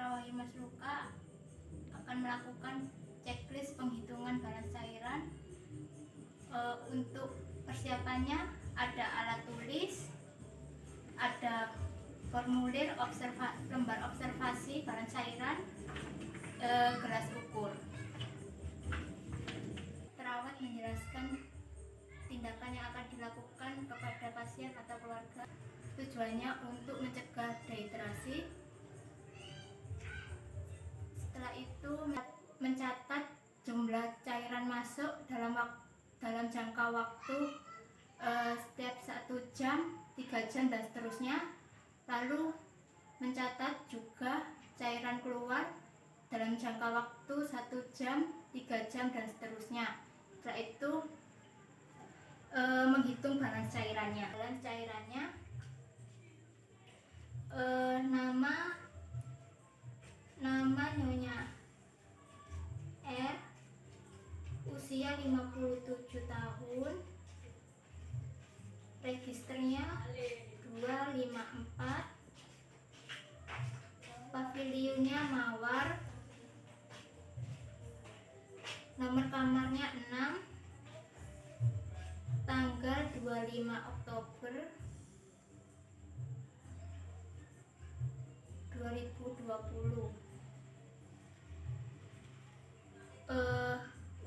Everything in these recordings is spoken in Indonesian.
Terawih Mas Luka akan melakukan checklist penghitungan balance cairan. Untuk persiapannya ada alat tulis, ada formulir lembar observasi balance cairan, gelas ukur. Perawat menjelaskan tindakan yang akan dilakukan kepada pasien atau keluarga. Tujuannya untuk mencegah dehidrasi. Setelah itu mencatat jumlah cairan masuk dalam jangka waktu setiap 1 jam, 3 jam dan seterusnya. Lalu mencatat juga cairan keluar dalam jangka waktu 1 jam, 3 jam dan seterusnya. Setelah itu menghitung balance cairannya. Balance cairannya nama nyonya R, usia 57 tahun, registernya 254, pavilionnya Mawar, nomor kamarnya 6, tanggal 25 Oktober 2020.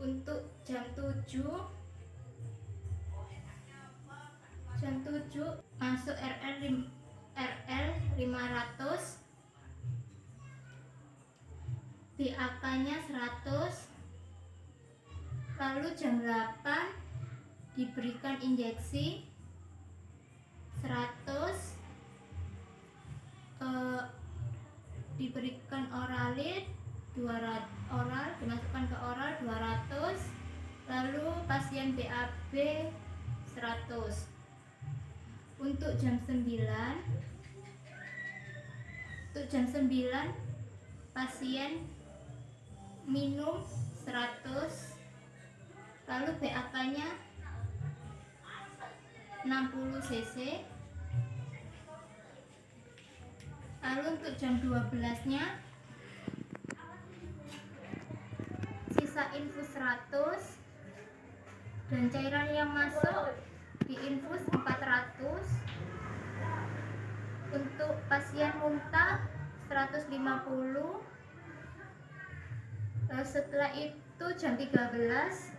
Untuk jam 7 masuk RL 500, BAK nya 100. Lalu jam 8 diberikan injeksi 100, diberikan oralit 200, dimasukkan ke oral 200. Lalu pasien BAB 100. Untuk jam 9 pasien minum 100, lalu BAK nya 60 cc. Lalu untuk jam 12 nya sisa infus 100 dan cairan yang masuk di infus 400. Untuk pasien muntah 150. Setelah itu jam 13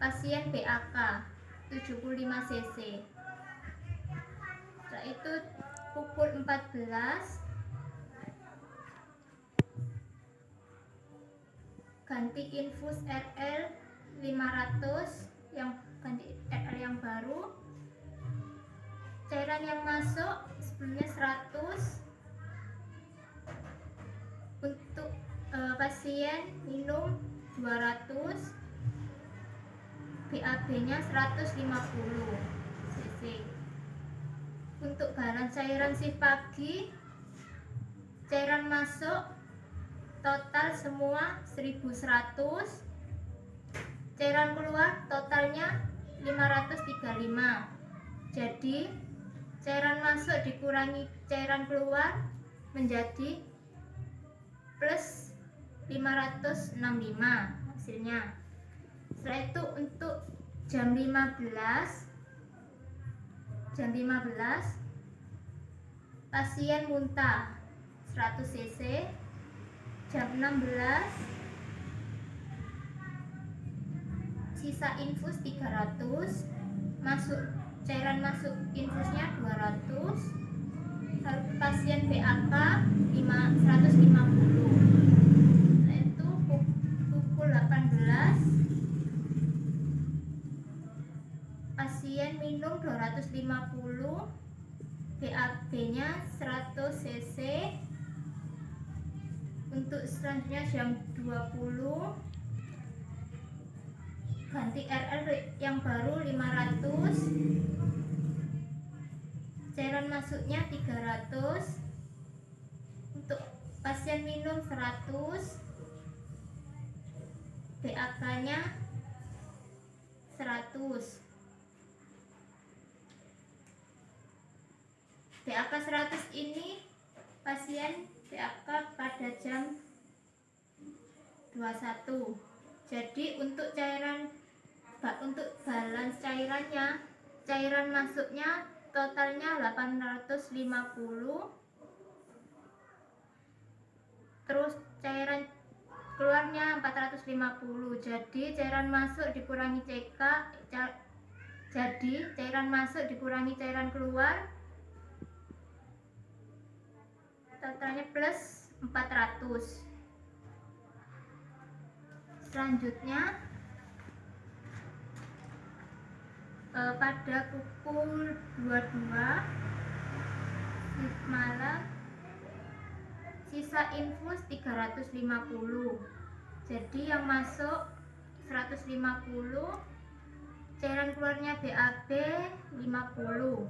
pasien BAK 75 cc. Setelah itu pukul 14 ganti infus RL 500, ganti RL yang baru. Cairan yang masuk sebelumnya 100. Untuk pasien minum 200, BAB nya 150 cc. Untuk balance cairan shift pagi, cairan masuk total semua 1100, cairan keluar totalnya 535. Jadi cairan masuk dikurangi cairan keluar menjadi plus 565 hasilnya. Setelah itu untuk jam 15 pasien muntah 100 cc. Jam 16 sisa infus 300, cairan masuk infusnya 200. Lalu pasien BAK 150. Setelah itu pukul 18 pasien minum 250, BAB nya 100 cc. Untuk selanjutnya jam 20 ganti RL yang baru 500, cairan masuknya 300. Untuk pasien minum 100, BAK nya 100. BAK 100 ini pasien BAK pada jam 21. Jadi untuk balance cairannya, cairan masuknya totalnya 850, terus cairan keluarnya 450. Jadi cairan masuk dikurangi CK, jadi cairan masuk dikurangi cairan keluar, totalnya plus 400. Selanjutnya pada pukul 22 malam sisa infus 350. Jadi yang masuk 150, cairan keluarnya BAB 50.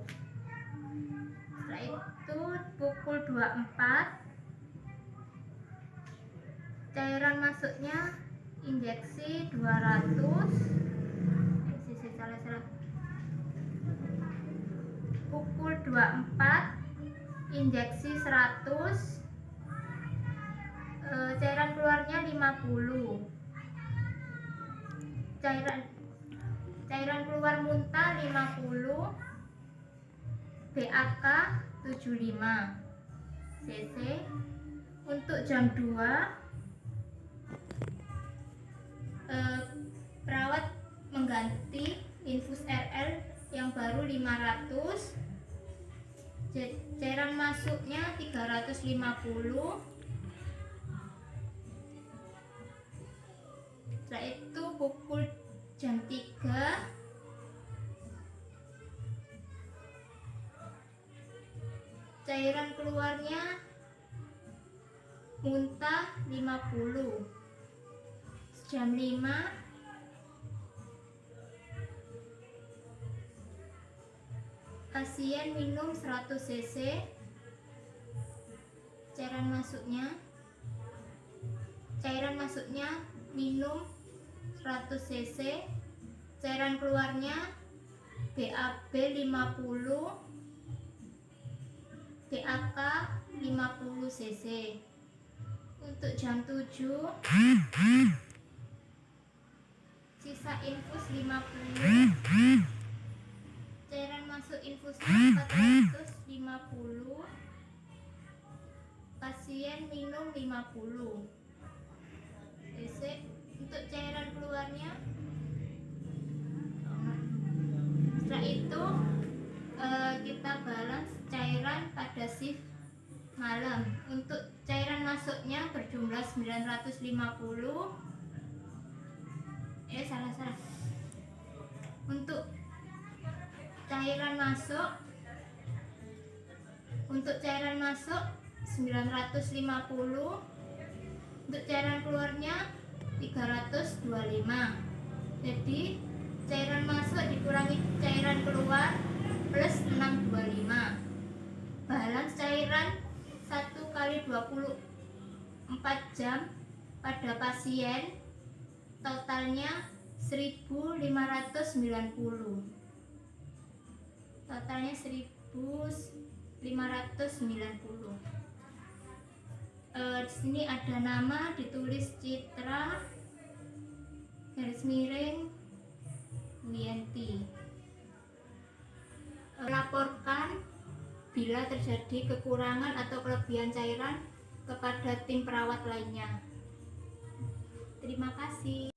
Setelah itu pukul 24 cairan masuknya injeksi 200. Pukul 24 injeksi 100, cairan keluarnya 50. Cairan keluar muntah 50, BAK 75 cc. Untuk jam 2 perawat mengganti infus RL yang baru 500, cairan masuknya 350. Setelah itu pukul jam 3 cairan keluarnya muntah 50. Jam 5 pasien minum 100 cc cairan masuknya minum 100 cc, cairan keluarnya BAB 50, BAK 50 cc. Untuk jam 7 sisa infus 50, cairan masuk infusnya 450, pasien minum 50 cc. Untuk cairan keluarnya, setelah itu kita balance cairan pada shift malam. Untuk cairan masuknya berjumlah 950. Untuk cairan masuk 950, untuk cairan keluarnya 325. Jadi cairan masuk dikurangi cairan keluar plus 625. Balance cairan 1 kali 24 jam pada pasien totalnya 1590. Totalnya 1590. Di sini ada nama, ditulis Citra Wiyanti. Laporkan bila terjadi kekurangan atau kelebihan cairan kepada tim perawat lainnya. Terima kasih.